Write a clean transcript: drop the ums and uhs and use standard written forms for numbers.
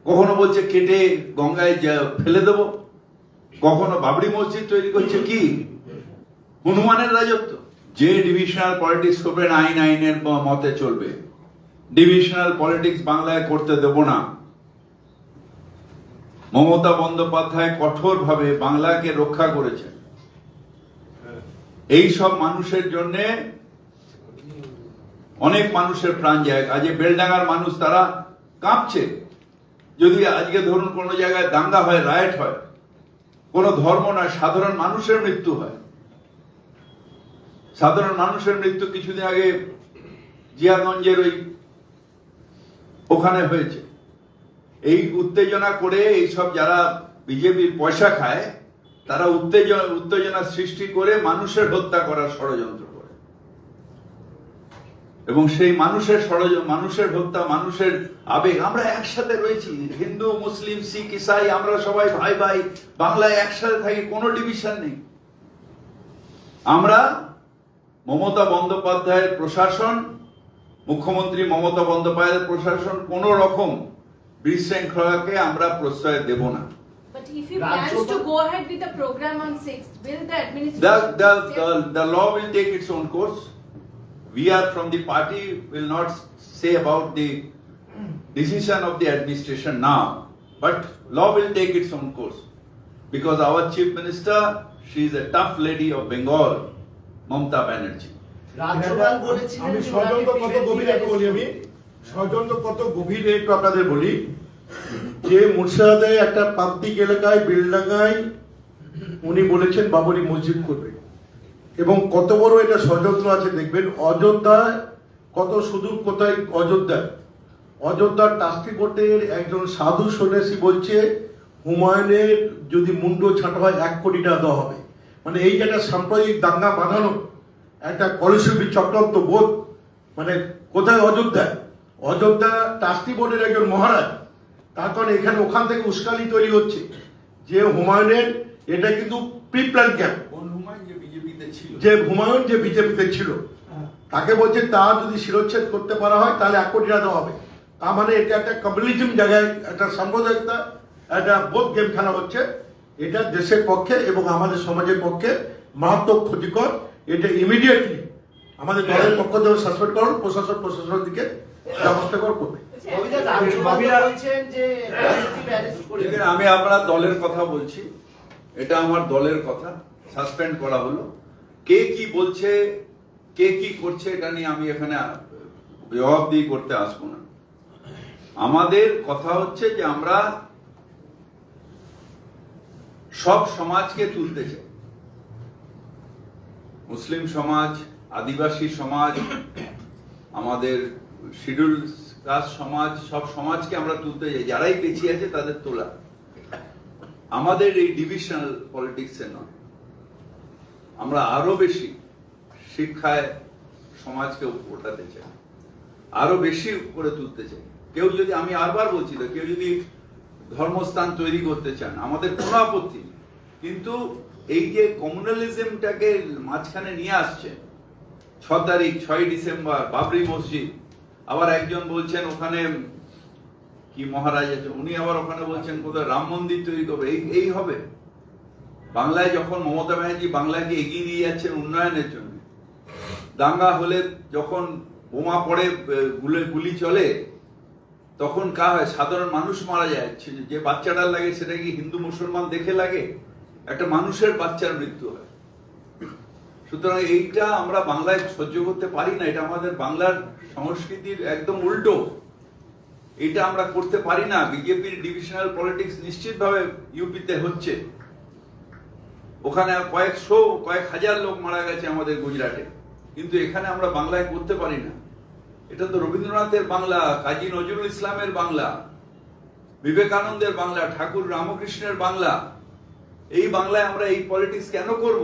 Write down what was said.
কখনো বলছে কেটে গঙ্গায় ফেলে দেব, কখনো বাবরি মসজিদ তৈরি করছে। কি হনুমানের রাজত্ব? যে ডিভিশনাল পলিটিক্স করবেন আইনের মতে চলবে। ডিভিশনাল পলিটিক্স বাংলায় করতে দেব না। মমতা বন্দ্যোপাধ্যায় কঠোরভাবে বাংলাকে রক্ষা করেছেন। এই সব মানুষের জন্য অনেক মানুষের প্রাণ যায়। আজ বেলডাঙ্গার মানুষ তারা কাঁপছে। যদি আজকে ধরুন কোন জায়গায় দাঙ্গা হয়, রায়েট হয়, কোন ধর্ম নয়, সাধারণ মানুষের মৃত্যু হয়। সাধারণ মানুষের মৃত্যু কিছুদিন আগে জিয়াগঞ্জের ওখানে হয়েছে। এই উত্তেজনা করে এইসব যারা বিজেপির পয়সা খায় তারা উত্তেজনা সৃষ্টি করে মানুষের হত্যা করার ষড়যন্ত্র করে, এবং সেই মানুষের হত্যা, মানুষের আবেগ। আমরা একসাথে রয়েছি, হিন্দু মুসলিম শিখ ইসাই, আমরা সবাই ভাই ভাই, বাংলায় একসাথে থাকি, কোনো ডিভিশন নেই। আমরা মমতা বন্দ্যোপাধ্যায়ের প্রশাসন, মুখ্যমন্ত্রী মমতা বন্দ্যোপাধ্যায়ের প্রশাসন কোন রকম বিশৃঙ্খলাকে আমরা প্রশ্রয় দেব না। But if he plans to go ahead with the program on 6th, will the administration... The law will take its own course. We are from the party, will not say about the decision of the administration now, but law will take its own course. Because our Chief Minister, she is a tough lady of Bengal, Mamata Banerjee. আমি ষড়যন্ত্র কত গভীর একটু বলি, আমি ষড়যন্ত্র কত গভীর একটু আপনাদের বলি। যে মুর্শিদাবাদে একটা প্রান্তিক এলাকায় বেলডাঙ্গায় উনি বলেছেন বাবরি মসজিদ করবে, এবং কত বড় এটা ষড়যন্ত্র আছে দেখবেন। অযোধ্যায় কত সুদূর, কোথায় অযোধ্যার ট্রাস্টি বোর্ডের একজন সাধু সন্ন্যাসী বলছে হুমায়ুনের যদি মুন্ড ছাঁটা হয় 1 কোটি টাকা দেওয়া হবে। মানে এই যে একটা সাম্প্রদায়িক দাঙ্গা বাঁধানো একটা কলসবী চক্রান্ত বোধ, মানে কোথায়? অযোধ্যা ট্রাস্টি বোর্ডের একজন মহারাজ। তার কারণে এখানে ওখান থেকে উস্কানি তৈরি হচ্ছে যে হুমায়ুনের এটা কিন্তু প্রি প্ল্যান ক্যাম্প। যে হুমায়ুন যে বিজেপিতে ছিল তাকে বলছে তা যদি শিরোচ্ছেদ করতে পারা হয় তাহলে 1 কোটি টাকা দেওয়া হবে। তার মানে এটা একটা কমিউনিজম জায়গায় একটা সাম্প্রদায়িকতা, একটা বোধ গেম খেলা হচ্ছে। এটা দেশের পক্ষে এবং আমাদের সমাজের পক্ষে মারাত্মক ক্ষতিকর। এটা ইমিডিয়েটলি আমাদের দলের পক্ষ থেকে সাসপেন্ড করুন, প্রশাসনের দিকে ব্যবস্থা করবে। আমি আপনার দলের কথা বলছি, এটা আমার দলের কথা। সাসপেন্ড করা হলো, কে কি বলছে, কে কি করছে, এটা নিয়ে আমি এখানে জবাবদিহি করতে আসবো না। আমাদের কথা হচ্ছে যে আমরা সব সমাজকে তুলতে চাই। মুসলিম সমাজ, আদিবাসী সমাজ, আমাদের শিডিউল কাস্ট সমাজ, সব সমাজকে আমরা তুলতে চাই। যারাই পিছিয়ে আছে তাদের তোলা। আমাদের এই ডিভিশনাল পলিটিক্সে নয়, আমরা আরো বেশি শিক্ষায় সমাজকে ওঠাতে চাই, আরো বেশি করে তুলতে চাই। কেউ যদি, আমি আরবার বলছি তো, কেউ যদি ধর্মস্থান তৈরি করতে চান আমাদের কোনো আপত্তি নেই, কিন্তু এই যে কমিউনালিজমটাকে মাঝখানে নিয়ে আসছে, 6 তারিখ 6 ডিসেম্বর বাবরি মসজিদ, আবার একজন বলছেন ওখানে কি মহারাজ আছে, উনি আবার ওখানে বলছেন কোথায় রাম মন্দির তৈরি করবে। এই হবে? বাংলায় যখন মমতা ব্যানার্জি বাংলাকে এগিয়ে নিয়ে যাচ্ছেন উন্নয়নের জন্য, দাঙ্গা হলে যখন বোমা পড়ে, গুলি চলে, তখন কা হয়? সাধারণ মানুষ মারা যায়। যে বাচ্চাটার লাগে সেটা কি হিন্দু মুসলমান দেখে লাগে? একটা মানুষের বাচ্চার মৃত্যু হয়। সুতরাং এইটা আমরা বাংলায় সহ্য করতে পারি না। এটা আমাদের বাংলার সংস্কৃতির একদম উল্টো। এটা আমরা করতে পারি না। বিজেপির ডিভিশনাল পলিটিক্স নিশ্চিতভাবে ইউপিতে হচ্ছে। ওখানে কয়েক হাজার লোক মারা গেছে আমাদের গুজরাটে, কিন্তু এখানে আমরা বাংলায় করতে পারি না। এটা তো রবীন্দ্রনাথের বাংলা, কাজী নজরুল ইসলামের বাংলা, বিবেকানন্দের বাংলা, ঠাকুর রামকৃষ্ণের বাংলা। এই বাংলায় আমরা এই পলিটিক্স কেন করব?